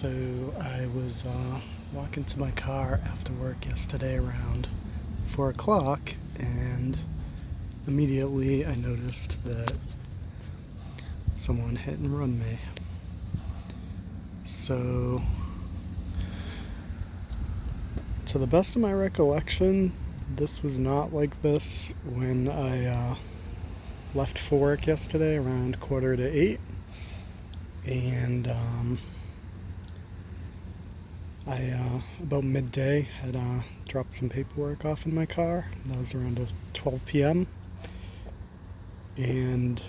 So I was walking to my car after work yesterday around 4 o'clock, and immediately I noticed that someone hit and run me. So, to the best of my recollection, this was not like this when I left for work yesterday around 7:45, and I about midday had dropped some paperwork off in my car. That was around 12 p.m. And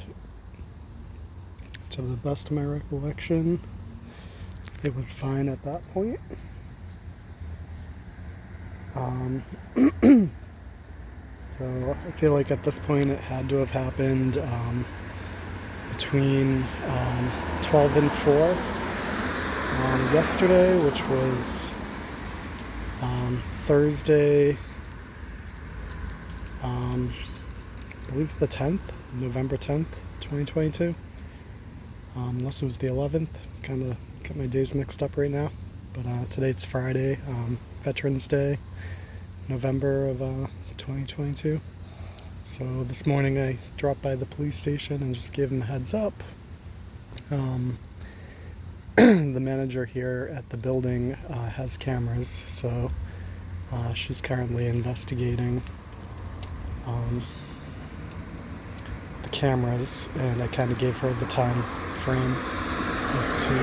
to the best of my recollection, it was fine at that point. So I feel like at this point it had to have happened between 12 and 4 yesterday, which was Thursday, I believe the 10th, November 10th, 2022. Unless it was the 11th. Kind of got my days mixed up right now. But today it's Friday, Veterans Day, November of 2022. So this morning I dropped by the police station and just gave them a heads up. The manager here at the building has cameras, so she's currently investigating the cameras, and I kind of gave her the time frame as to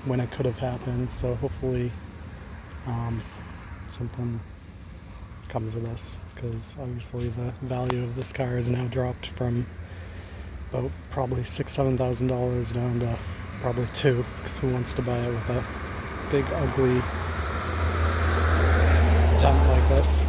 when it could have happened. So hopefully something comes of this, because obviously the value of this car is now dropped from about probably $6,000-7,000 down to probably $2,000, because who wants to buy it with a big ugly dent like this?